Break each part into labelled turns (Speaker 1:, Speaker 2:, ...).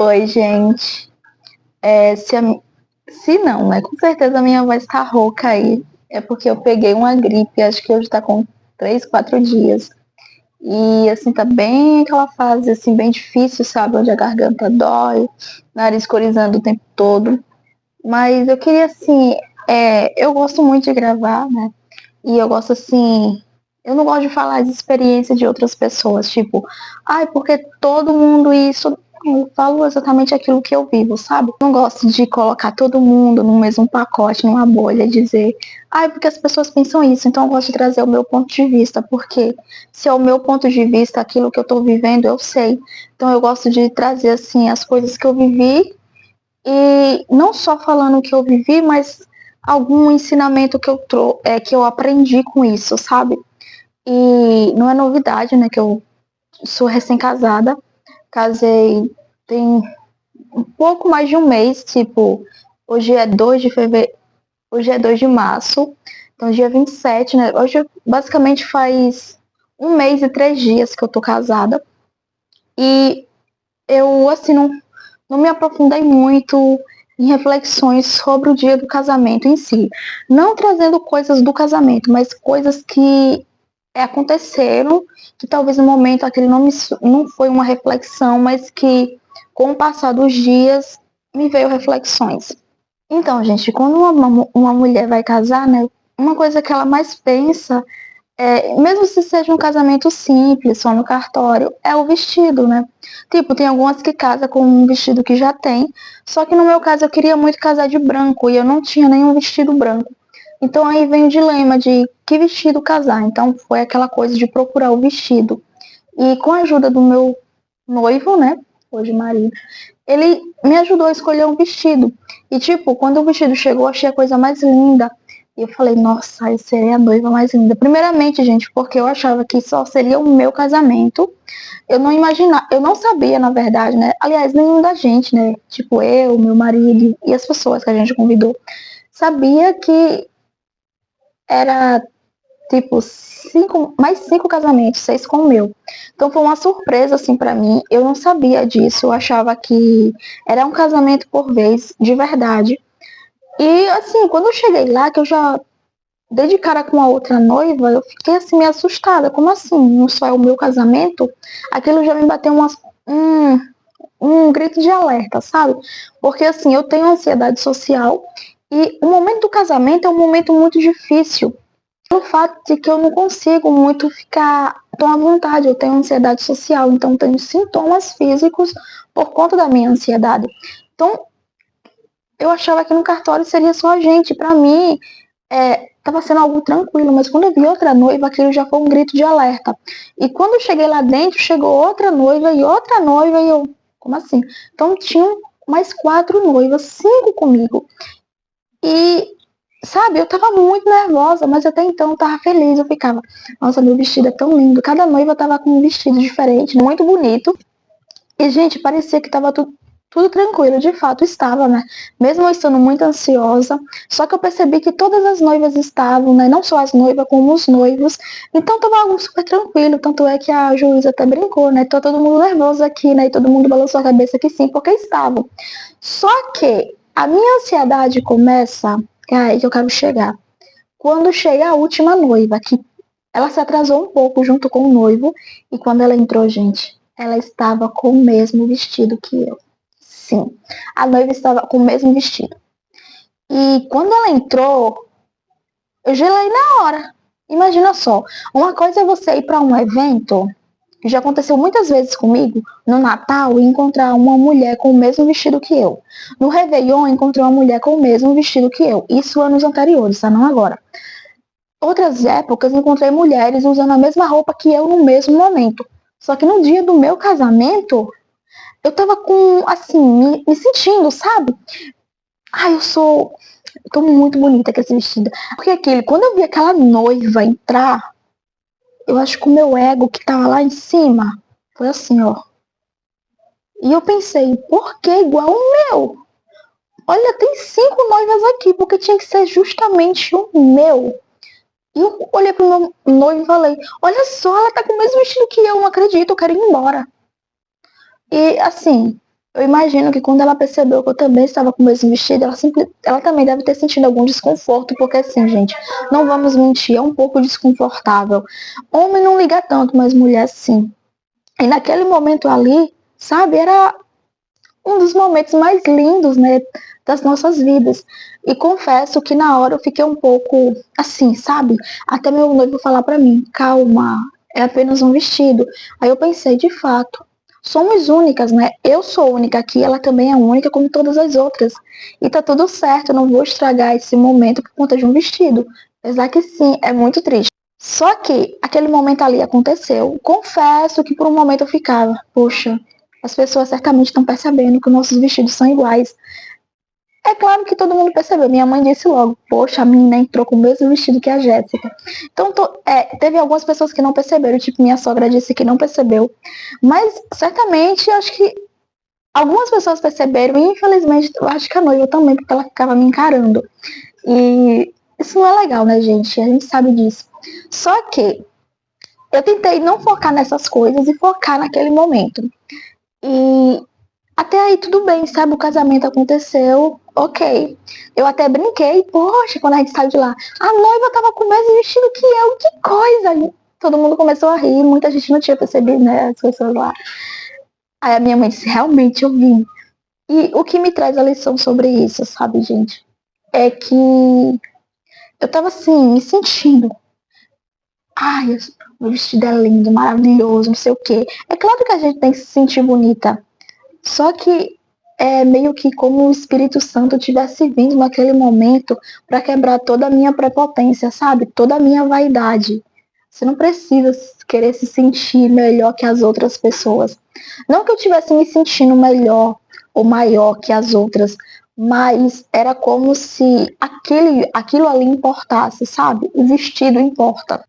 Speaker 1: Oi, gente. Se não, né? Com certeza a minha voz tá rouca aí. É porque eu peguei uma gripe, acho que hoje tá com 3, 4 dias. E assim, tá bem aquela fase assim, bem difícil, sabe? Onde a garganta dói, nariz corizando o tempo todo. Mas eu queria assim, eu gosto muito de gravar, né? E eu gosto assim. Eu não gosto de falar de experiência de outras pessoas, tipo, ai, porque todo mundo isso. Eu falo exatamente aquilo que eu vivo, sabe? Eu não gosto de colocar todo mundo no mesmo pacote, numa bolha, dizer, ai, porque as pessoas pensam isso, então eu gosto de trazer o meu ponto de vista, porque se é o meu ponto de vista, aquilo que eu tô vivendo, eu sei. Então eu gosto de trazer, assim, as coisas que eu vivi e não só falando o que eu vivi, mas algum ensinamento que eu aprendi com isso, sabe? E não é novidade, né, que eu sou recém-casada. Casei tem um pouco mais de um mês, tipo, hoje é 2 de fevereiro, hoje é 2 de março, então dia 27, né? Hoje basicamente faz um mês e 3 dias que eu tô casada. E eu, assim, não me aprofundei muito em reflexões sobre o dia do casamento em si. Não trazendo coisas do casamento, mas coisas que aconteceram, que talvez no momento aquele não foi uma reflexão, mas que com o passar dos dias me veio reflexões. Então, gente, quando uma mulher vai casar, né, uma coisa que ela mais pensa mesmo se seja um casamento simples, só no cartório, é o vestido, né? Tipo, tem algumas que casam com um vestido que já tem, só que no meu caso eu queria muito casar de branco e eu não tinha nenhum vestido branco. Então aí vem o dilema de que vestido casar. Então foi aquela coisa de procurar o vestido. E com a ajuda do meu noivo, né? Hoje marido, ele me ajudou a escolher um vestido. E tipo, quando o vestido chegou, eu achei a coisa mais linda. E eu falei, nossa, eu serei a noiva mais linda. Primeiramente, gente, porque eu achava que só seria o meu casamento. Eu não imaginava, eu não sabia, na verdade, né? Aliás, nenhum da gente, né? Tipo, eu, meu marido e as pessoas que a gente convidou. Sabia que era tipo, mais 5 casamentos, 6 com o meu. Então foi uma surpresa, assim, pra mim. Eu não sabia disso. Eu achava que era um casamento por vez, de verdade. E, assim, quando eu cheguei lá, que eu já dei de cara com a outra noiva, eu fiquei, assim, meio assustada. Como assim? Não só é o meu casamento? Aquilo já me bateu um grito de alerta, sabe? Porque, assim, eu tenho ansiedade social e o momento do casamento é um momento muito difícil o fato de que eu não consigo muito ficar tão à vontade, eu tenho ansiedade social, então tenho sintomas físicos por conta da minha ansiedade. Então, eu achava que no cartório seria só a gente. Para mim, estava sendo algo tranquilo, mas quando eu vi outra noiva, aquilo já foi um grito de alerta. E quando eu cheguei lá dentro, chegou outra noiva, e eu, como assim? Então, tinham mais 4 noivas, 5 comigo. E sabe, eu tava muito nervosa, mas até então eu tava feliz. Eu ficava, nossa, meu vestido é tão lindo. Cada noiva tava com um vestido diferente, muito bonito. E, gente, parecia que tava tudo tranquilo. De fato, estava, né? Mesmo eu estando muito ansiosa. Só que eu percebi que todas as noivas estavam, né? Não só as noivas, como os noivos. Então tava algo super tranquilo. Tanto é que a juíza até brincou, né? Tô todo mundo nervoso aqui, né? E todo mundo balançou a cabeça que sim, porque estavam. Só que a minha ansiedade começa, é aí que eu quero chegar. Quando chega a última noiva, que ela se atrasou um pouco junto com o noivo, e quando ela entrou, gente, ela estava com o mesmo vestido que eu. Sim, a noiva estava com o mesmo vestido. E quando ela entrou, eu gelei na hora. Imagina só, uma coisa é você ir para um evento, que já aconteceu muitas vezes comigo, no Natal, e encontrar uma mulher com o mesmo vestido que eu. No Réveillon, encontrei uma mulher com o mesmo vestido que eu. Isso anos anteriores, tá? Não agora. Outras épocas, encontrei mulheres usando a mesma roupa que eu no mesmo momento. Só que no dia do meu casamento, eu tava com, assim, me sentindo, sabe? Ai, eu tô muito bonita com esse vestido. Porque quando eu vi aquela noiva entrar, eu acho que o meu ego que tava lá em cima, foi assim, ó. E eu pensei, por que igual o meu? Olha, tem 5 noivas aqui, porque tinha que ser justamente o meu. E eu olhei pro meu noivo e falei, olha só, ela tá com o mesmo vestido que eu, não acredito, eu quero ir embora. E assim, Eu imagino que quando ela percebeu que eu também estava com o mesmo vestido, ela também deve ter sentido algum desconforto, porque assim, gente, não vamos mentir, é um pouco desconfortável. Homem não liga tanto, mas mulher sim. E naquele momento ali, sabe, era um dos momentos mais lindos, né, das nossas vidas. E confesso que na hora eu fiquei um pouco assim, sabe? Até meu noivo falar pra mim, calma, é apenas um vestido. Aí eu pensei, de fato, somos únicas, né? Eu sou única aqui, ela também é única como todas as outras. E tá tudo certo, eu não vou estragar esse momento por conta de um vestido. Apesar que sim, é muito triste. Só que aquele momento ali aconteceu. Confesso que por um momento eu ficava, poxa, as pessoas certamente estão percebendo que os nossos vestidos são iguais. É claro que todo mundo percebeu. Minha mãe disse logo, poxa, a menina entrou com o mesmo vestido que a Jéssica. Então, teve algumas pessoas que não perceberam, tipo, minha sogra disse que não percebeu. Mas, certamente, acho que algumas pessoas perceberam, e infelizmente, eu acho que a noiva também, porque ela ficava me encarando. E isso não é legal, né, gente? A gente sabe disso. Só que eu tentei não focar nessas coisas e focar naquele momento. E até aí tudo bem, sabe? O casamento aconteceu, ok. Eu até brinquei, poxa, quando a gente saiu de lá, a noiva tava com o mesmo vestido que eu, que coisa! Todo mundo começou a rir, muita gente não tinha percebido, né? As pessoas lá. Aí a minha mãe disse, realmente eu vi. E o que me traz a lição sobre isso, sabe, gente? É que eu tava assim, me sentindo. Ai, meu vestido é lindo, maravilhoso, não sei o quê. É claro que a gente tem que se sentir bonita. Só que é meio que como o Espírito Santo tivesse vindo naquele momento para quebrar toda a minha prepotência, sabe? Toda a minha vaidade. Você não precisa querer se sentir melhor que as outras pessoas. Não que eu estivesse me sentindo melhor ou maior que as outras, mas era como se aquilo ali importasse, sabe? O vestido importa.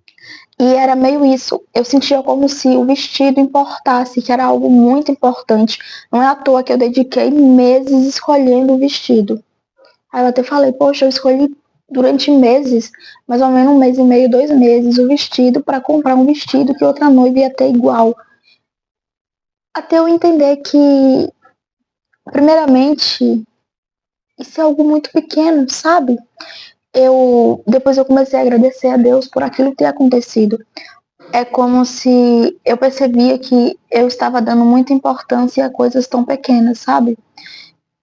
Speaker 1: E era meio isso. Eu sentia como se o vestido importasse, que era algo muito importante. Não é à toa que eu dediquei meses escolhendo o vestido. Aí eu até falei, poxa, eu escolhi durante meses, mais ou menos um mês e meio, 2 meses, o vestido para comprar um vestido que outra noiva ia ter igual. Até eu entender que, primeiramente, isso é algo muito pequeno, sabe? Depois eu comecei a agradecer a Deus por aquilo ter acontecido. É como se eu percebia que eu estava dando muita importância a coisas tão pequenas, sabe?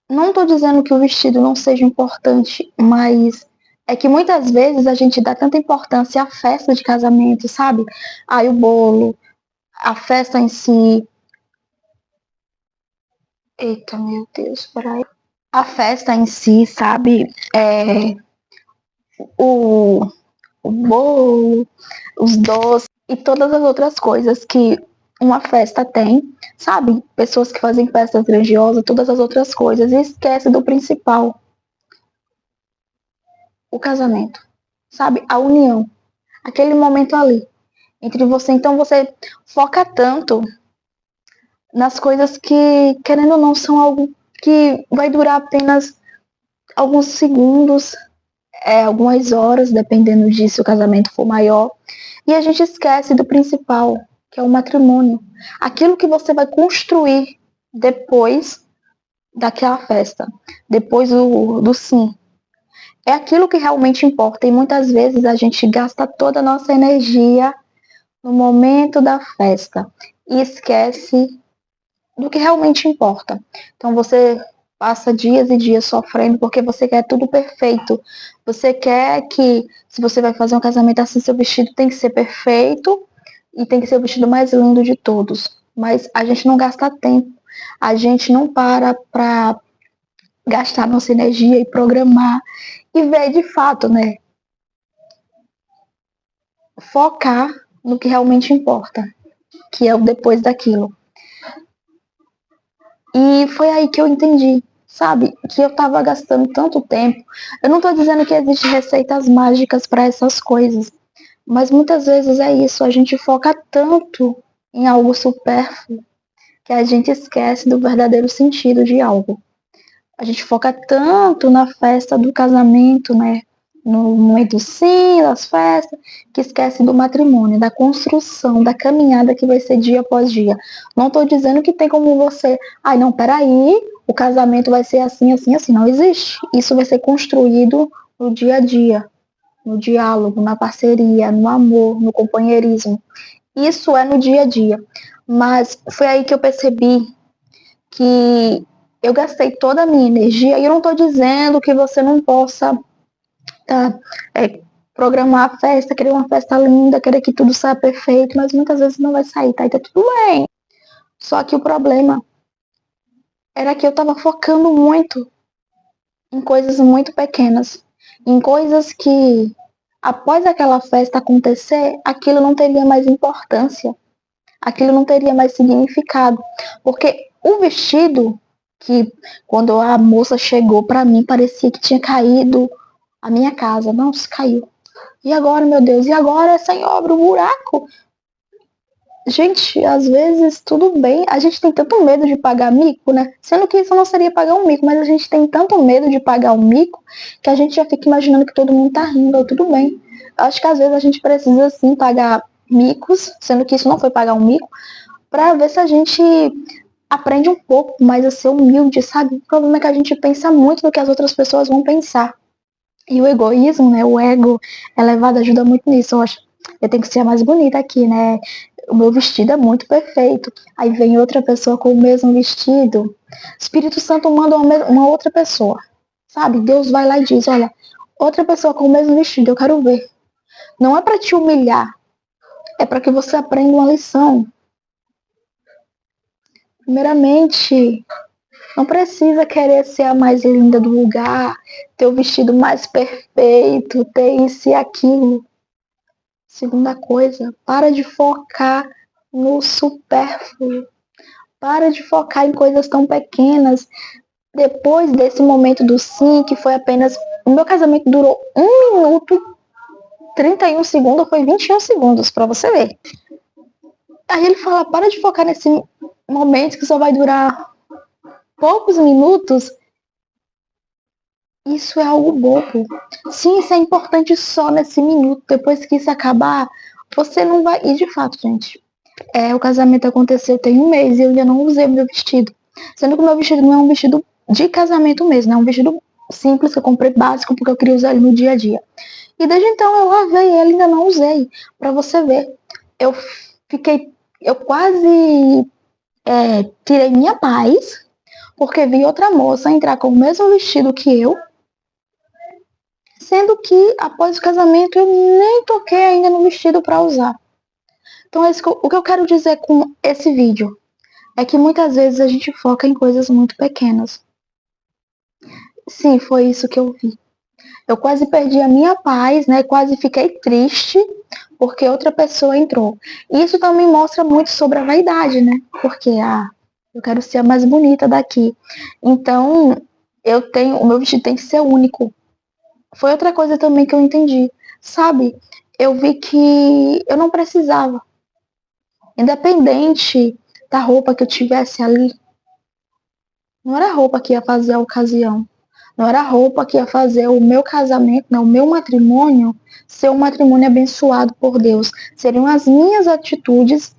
Speaker 1: Não estou dizendo que o vestido não seja importante, mas é que muitas vezes a gente dá tanta importância à festa de casamento, sabe? Aí o bolo, a festa em si. Eita, meu Deus, peraí. A festa em si, sabe? O, o bolo, os doces e todas as outras coisas que uma festa tem, sabe? Pessoas que fazem festas grandiosas, todas as outras coisas, e esquece do principal, o casamento, sabe? A união, aquele momento ali entre você. Então você foca tanto nas coisas que, querendo ou não, são algo que vai durar apenas alguns segundos, algumas horas, dependendo de se o casamento for maior. E a gente esquece do principal, que é o matrimônio. Aquilo que você vai construir depois daquela festa, depois do sim. É aquilo que realmente importa. E muitas vezes a gente gasta toda a nossa energia no momento da festa e esquece do que realmente importa. Então você passa dias e dias sofrendo porque você quer tudo perfeito. Você quer que, se você vai fazer um casamento assim, seu vestido tem que ser perfeito e tem que ser o vestido mais lindo de todos. Mas a gente não gasta tempo, a gente não para gastar nossa energia e programar e ver de fato, né? Focar no que realmente importa, que é o depois daquilo. E foi aí que eu entendi, sabe? Que eu tava gastando tanto tempo. Eu não tô dizendo que existem receitas mágicas para essas coisas, mas muitas vezes é isso, a gente foca tanto em algo supérfluo que a gente esquece do verdadeiro sentido de algo. A gente foca tanto na festa do casamento, né? no momento sim, das festas, que esquece do matrimônio, da construção, da caminhada que vai ser dia após dia. Não estou dizendo que tem como você, ai não, peraí, o casamento vai ser assim, assim, assim. Não existe. Isso vai ser construído no dia a dia, no diálogo, na parceria, no amor, no companheirismo. Isso é no dia a dia. Mas foi aí que eu percebi que eu gastei toda a minha energia, e eu não estou dizendo que você não possa tá, programar a festa, querer uma festa linda, querer que tudo saia perfeito, mas muitas vezes não vai sair, tá? E tá tudo bem. Só que o problema era que eu tava focando muito em coisas muito pequenas, em coisas que, após aquela festa acontecer, aquilo não teria mais importância, aquilo não teria mais significado, porque o vestido que quando a moça chegou para mim parecia que tinha caído a minha casa, não, se caiu. E agora, meu Deus, e agora, Senhor, abre um buraco? Gente, às vezes tudo bem, a gente tem tanto medo de pagar mico, né? Sendo que isso não seria pagar um mico, mas a gente tem tanto medo de pagar um mico que a gente já fica imaginando que todo mundo tá rindo, tudo bem. Acho que às vezes a gente precisa sim pagar micos, sendo que isso não foi pagar um mico, para ver se a gente aprende um pouco mais a ser humilde, sabe? O problema é que a gente pensa muito no que as outras pessoas vão pensar. E o egoísmo, né? O ego elevado ajuda muito nisso. Eu acho, eu tenho que ser a mais bonita aqui, né? O meu vestido é muito perfeito. Aí vem outra pessoa com o mesmo vestido. O Espírito Santo manda uma outra pessoa, sabe? Deus vai lá e diz: olha, outra pessoa com o mesmo vestido, eu quero ver. Não é para te humilhar, é para que você aprenda uma lição. Primeiramente, não precisa querer ser a mais linda do lugar, ter o vestido mais perfeito, ter isso e aquilo. Segunda coisa, para de focar no supérfluo. Para de focar em coisas tão pequenas. Depois desse momento do sim, que foi apenas. O meu casamento durou 1 minuto e 31 segundos, foi 21 segundos, para você ver. Aí ele fala: para de focar nesse momento que só vai durar poucos minutos. Isso é algo bobo. Sim, isso é importante só nesse minuto. Depois que isso acabar, você não vai. E de fato, gente, o casamento aconteceu tem 1 mês e eu ainda não usei meu vestido. Sendo que o meu vestido não é um vestido de casamento mesmo, é um vestido simples que eu comprei básico porque eu queria usar ele no dia a dia. E desde então eu lavei ele e ainda não usei. Pra você ver. Eu fiquei. Eu quase tirei minha paz porque vi outra moça entrar com o mesmo vestido que eu, sendo que após o casamento eu nem toquei ainda no vestido para usar. Então o que eu quero dizer com esse vídeo é que muitas vezes a gente foca em coisas muito pequenas. Sim, foi isso que eu vi. Eu quase perdi a minha paz, né? Quase fiquei triste porque outra pessoa entrou. E isso também mostra muito sobre a vaidade, né? Porque eu quero ser a mais bonita daqui. Então, o meu vestido tem que ser único. Foi outra coisa também que eu entendi. Sabe? Eu vi que eu não precisava. Independente da roupa que eu tivesse ali, não era a roupa que ia fazer a ocasião. Não era a roupa que ia fazer o meu casamento, não, o meu matrimônio ser um matrimônio abençoado por Deus. Seriam as minhas atitudes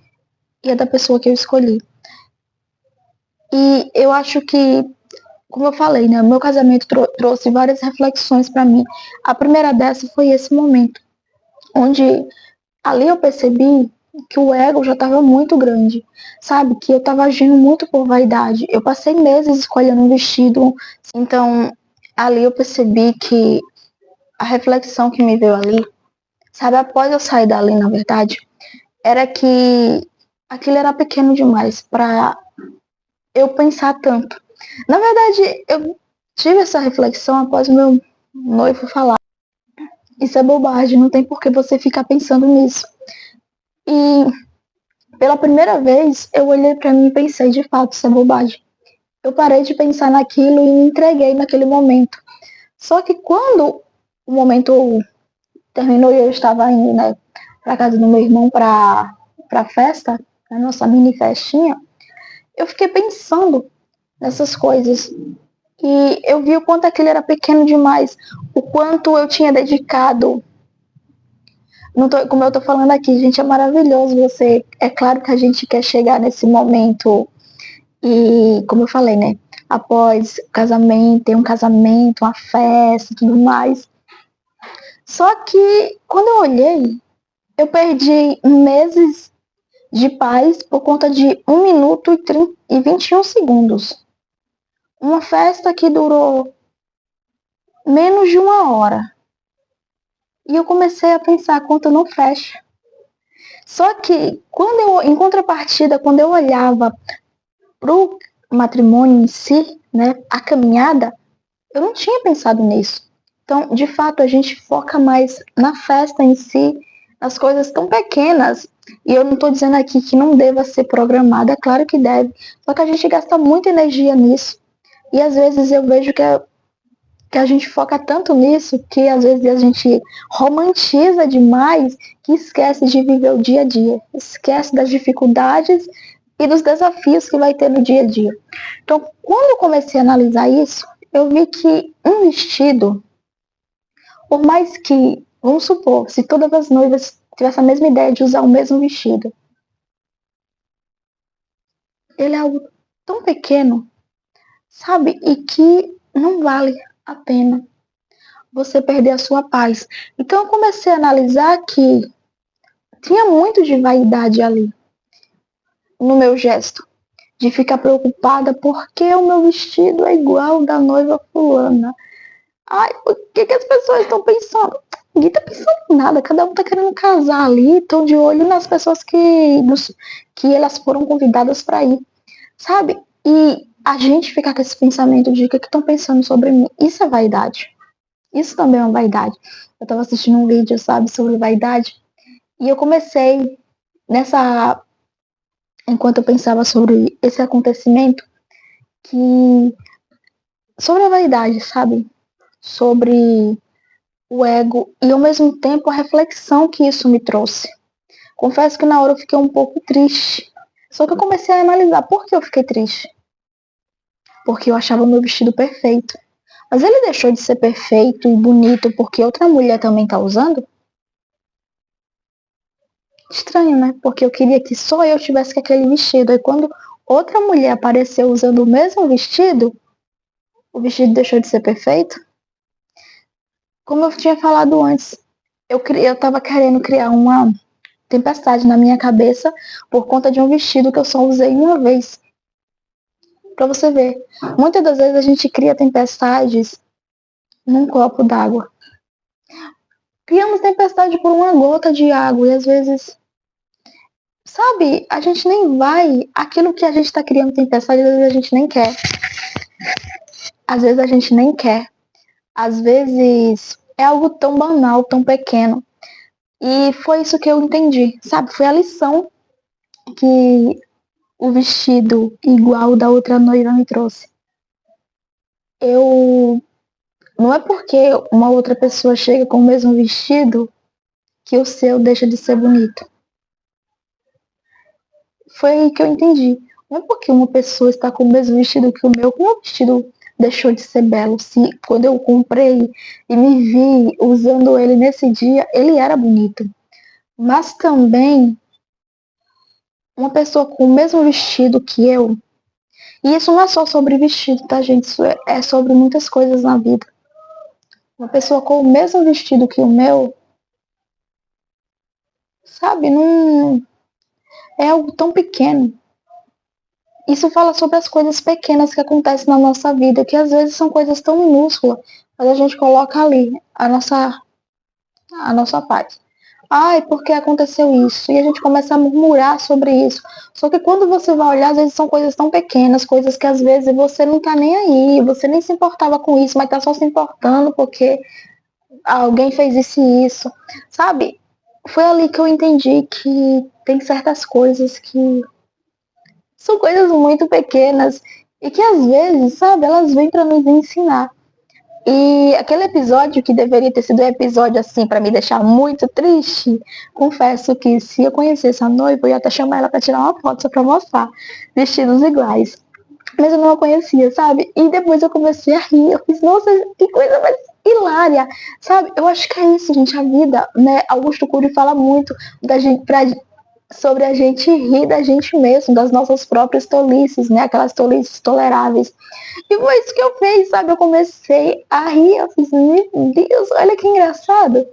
Speaker 1: e a da pessoa que eu escolhi. E eu acho que, como eu falei, né, o meu casamento trouxe várias reflexões para mim. A primeira dessa foi esse momento, onde ali eu percebi que o ego já estava muito grande, sabe? Que eu estava agindo muito por vaidade. Eu passei meses escolhendo um vestido, então ali eu percebi que a reflexão que me veio ali, sabe, após eu sair dali, na verdade, era que aquilo era pequeno demais para eu pensar tanto. Na verdade, eu tive essa reflexão após o meu noivo falar: isso é bobagem, não tem por que você ficar pensando nisso. E pela primeira vez, eu olhei para mim e pensei: de fato, isso é bobagem. Eu parei de pensar naquilo e me entreguei naquele momento. Só que quando o momento terminou e eu estava indo, né, para casa do meu irmão para festa, a nossa mini festinha, eu fiquei pensando nessas coisas. E eu vi o quanto aquilo era pequeno demais, o quanto eu tinha dedicado. Não tô, como eu tô falando aqui, gente, é maravilhoso você. É claro que a gente quer chegar nesse momento e, como eu falei, né? Após o casamento, ter um casamento, uma festa e tudo mais. Só que quando eu olhei, eu perdi meses de paz por conta de 1 minuto e 21 segundos. Uma festa que durou menos de 1 hora. E eu comecei a pensar, a conta não fecha. Só que, em contrapartida, quando eu olhava pro matrimônio em si, né, a caminhada, eu não tinha pensado nisso. Então, de fato, a gente foca mais na festa em si, nas coisas tão pequenas. E eu não estou dizendo aqui que não deva ser programada, é claro que deve. Só que a gente gasta muita energia nisso. E às vezes eu vejo que a gente foca tanto nisso que às vezes a gente romantiza demais que esquece de viver o dia a dia, esquece das dificuldades e dos desafios que vai ter no dia a dia. Então, quando eu comecei a analisar isso, eu vi que um vestido, por mais que, vamos supor, se todas as noivas tivessem a mesma ideia de usar o mesmo vestido, ele é algo tão pequeno, sabe? E que não vale a pena você perder a sua paz. Então eu comecei a analisar que tinha muito de vaidade ali no meu gesto, de ficar preocupada porque o meu vestido é igual ao da noiva fulana. Ai, o que, que as pessoas estão pensando? Ninguém tá pensando em nada, cada um tá querendo casar ali, estão de olho nas pessoas que elas foram convidadas para ir, sabe? E a gente ficar com esse pensamento de o que estão pensando sobre mim, isso é vaidade. Isso também é uma vaidade. Eu estava assistindo um vídeo, sabe, sobre vaidade, e eu comecei nessa, enquanto eu pensava sobre esse acontecimento, que sobre a vaidade, sabe, sobre o ego e ao mesmo tempo a reflexão que isso me trouxe. Confesso que na hora eu fiquei um pouco triste. Só que eu comecei a analisar por que eu fiquei triste. Porque eu achava o meu vestido perfeito. Mas ele deixou de ser perfeito e bonito porque outra mulher também tá usando? Estranho, né? Porque eu queria que só eu tivesse aquele vestido. E quando outra mulher apareceu usando o mesmo vestido, o vestido deixou de ser perfeito? Como eu tinha falado antes, eu tava querendo criar uma tempestade na minha cabeça por conta de um vestido que eu só usei uma vez. Pra você ver, muitas das vezes a gente cria tempestades num copo d'água. Criamos tempestade por uma gota de água e às vezes, sabe, a gente nem vai, aquilo que a gente tá criando tempestade, às vezes a gente nem quer. Às vezes a gente nem quer. Às vezes é algo tão banal, tão pequeno. E foi isso que eu entendi, sabe? Foi a lição que o vestido igual da outra noiva me trouxe. Eu Não é porque uma outra pessoa chega com o mesmo vestido que o seu deixa de ser bonito. Foi aí que eu entendi. Não é porque uma pessoa está com o mesmo vestido que o meu vestido deixou de ser belo. Se quando eu comprei e me vi usando ele nesse dia, ele era bonito. Mas também uma pessoa com o mesmo vestido que eu, e isso não é só sobre vestido, tá, gente? Isso é sobre muitas coisas na vida. Uma pessoa com o mesmo vestido que o meu, sabe, não é algo tão pequeno. Isso fala sobre as coisas pequenas que acontecem na nossa vida, que às vezes são coisas tão minúsculas, mas a gente coloca ali a nossa paz. Ai, por que aconteceu isso? E a gente começa a murmurar sobre isso. Só que quando você vai olhar, às vezes são coisas tão pequenas, coisas que às vezes você não tá nem aí, você nem se importava com isso, mas tá só se importando porque alguém fez isso e isso. Sabe? Foi ali que eu entendi que tem certas coisas que são coisas muito pequenas e que às vezes, sabe, elas vêm para nos ensinar. E aquele episódio que deveria ter sido um episódio assim para me deixar muito triste, confesso que se eu conhecesse a noiva, eu ia até chamar ela para tirar uma foto só para mostrar vestidos iguais. Mas eu não a conhecia, sabe? E depois eu comecei a rir. Eu fiz, nossa, que coisa mais hilária, sabe? Eu acho que é isso, gente, a vida, né? Augusto Cury fala muito da gente, sobre a gente rir da gente mesmo, das nossas próprias tolices, né? Aquelas tolices toleráveis. E foi isso que eu fiz, sabe? Eu comecei a rir, eu fiz, meu Deus, olha que engraçado.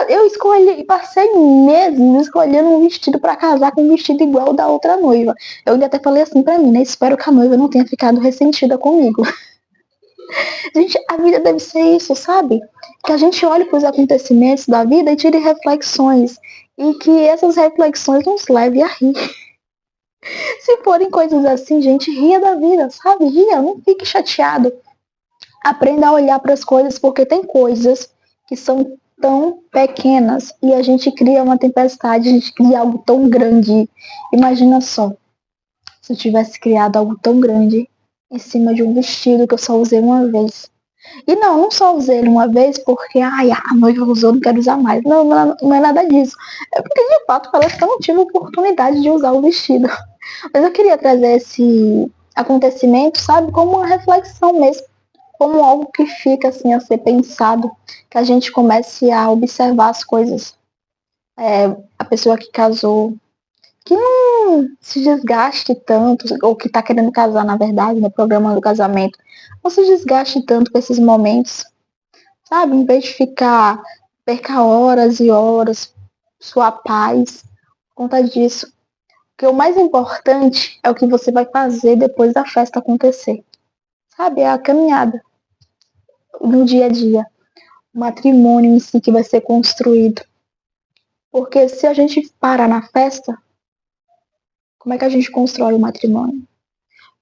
Speaker 1: Eu escolhi, passei meses escolhendo um vestido para casar com um vestido igual ao da outra noiva. Eu ainda até falei assim pra mim, né? Espero que a noiva não tenha ficado ressentida comigo. Gente, a vida deve ser isso, sabe? Que a gente olhe para os acontecimentos da vida e tire reflexões. E que essas reflexões nos levem a rir. Se forem coisas assim, gente, ria da vida, sabe? Ria, não fique chateado. Aprenda a olhar para as coisas, porque tem coisas que são tão pequenas e a gente cria uma tempestade, a gente cria algo tão grande. Imagina só, se eu tivesse criado algo tão grande em cima de um vestido que eu só usei uma vez. E não só usei ele uma vez porque, ai, a noiva usou, não quero usar mais. Não é nada disso. É porque, de fato, parece que eu não tive oportunidade de usar o vestido. Mas eu queria trazer esse acontecimento, sabe, como uma reflexão mesmo. Como algo que fica, assim, a ser pensado. Que a gente comece a observar as coisas. A pessoa que casou, que não se desgaste tanto, ou que está querendo casar, na verdade, no programa do casamento, não se desgaste tanto com esses momentos, sabe? Em vez de ficar, perca horas e horas, sua paz, por conta disso. Porque o mais importante é o que você vai fazer depois da festa acontecer, sabe? É a caminhada, no dia a dia, o matrimônio em si que vai ser construído. Porque se a gente para na festa, como é que a gente constrói o matrimônio?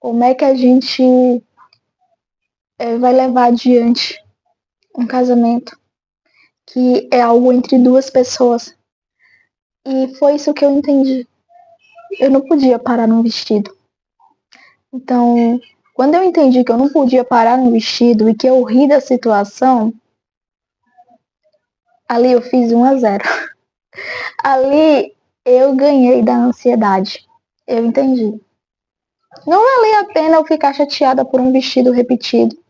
Speaker 1: Como é que a gente vai levar adiante um casamento que é algo entre duas pessoas? E foi isso que eu entendi. Eu não podia parar num vestido. Então, quando eu entendi que eu não podia parar num vestido e que eu ri da situação, ali eu fiz 1-0. Ali eu ganhei da ansiedade. Eu entendi. Não valia a pena eu ficar chateada por um vestido repetido.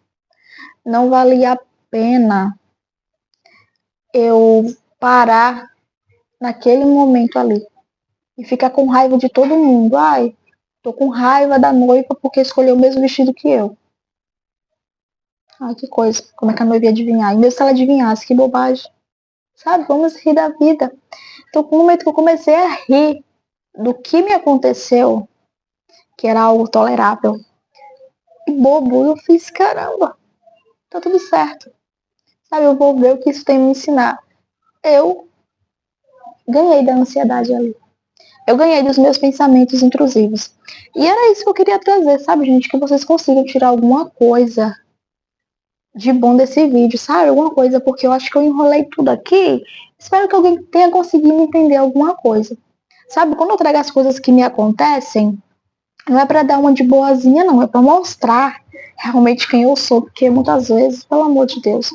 Speaker 1: Não valia a pena eu parar naquele momento ali e ficar com raiva de todo mundo. Ai, tô com raiva da noiva porque escolheu o mesmo vestido que eu. Ai, que coisa. Como é que a noiva ia adivinhar? E mesmo se ela adivinhasse, que bobagem. Sabe? Vamos rir da vida. Então, no momento que eu comecei a rir do que me aconteceu, que era algo tolerável e bobo, eu fiz, caramba, tá tudo certo. Sabe? Eu vou ver o que isso tem a me ensinar. Eu ganhei da ansiedade ali. Eu ganhei dos meus pensamentos intrusivos. E era isso que eu queria trazer, sabe, gente? Que vocês consigam tirar alguma coisa de bom desse vídeo, sabe? Alguma coisa, porque eu acho que eu enrolei tudo aqui. Espero que alguém tenha conseguido entender alguma coisa. Sabe, quando eu trago as coisas que me acontecem, não é para dar uma de boazinha, não. É para mostrar realmente quem eu sou. Porque muitas vezes, pelo amor de Deus,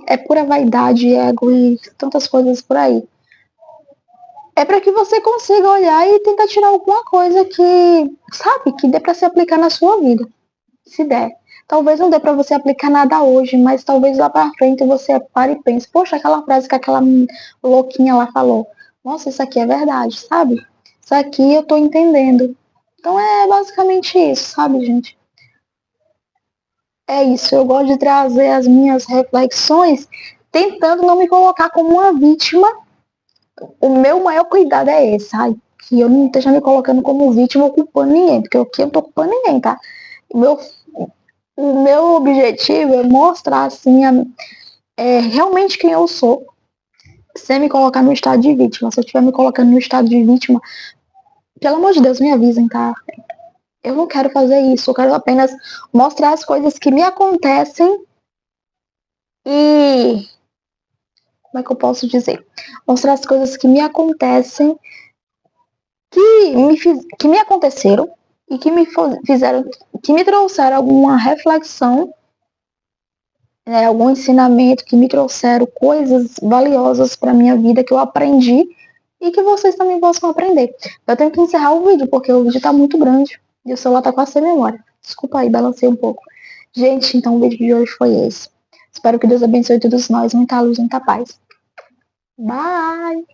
Speaker 1: é pura vaidade, ego e tantas coisas por aí. É para que você consiga olhar e tentar tirar alguma coisa que, sabe, que dê para se aplicar na sua vida. Se der. Talvez não dê para você aplicar nada hoje, mas talvez lá para frente você pare e pense, poxa, aquela frase que aquela louquinha lá falou. Nossa, isso aqui é verdade, sabe? Isso aqui eu tô entendendo. Então é basicamente isso, sabe, gente? É isso, eu gosto de trazer as minhas reflexões tentando não me colocar como uma vítima. O meu maior cuidado é esse, sabe? Que eu não esteja me colocando como vítima ou culpando ninguém, porque aqui eu não tô culpando ninguém, tá? O meu objetivo é mostrar, assim, realmente quem eu sou, sem me colocar no estado de vítima. Se eu estiver me colocando no estado de vítima, pelo amor de Deus, me avisem, tá? Eu não quero fazer isso, eu quero apenas mostrar as coisas que me acontecem e... Como é que eu posso dizer? Mostrar as coisas que me acontecem, que me aconteceram e que me fizeram, que me trouxeram alguma reflexão, né, algum ensinamento, que me trouxeram coisas valiosas para minha vida que eu aprendi e que vocês também possam aprender. Eu tenho que encerrar o vídeo porque o vídeo tá muito grande e o celular tá quase sem memória. Desculpa aí, balancei um pouco. Gente, então o vídeo de hoje foi esse. Espero que Deus abençoe todos nós. Muita luz, muita paz. Bye!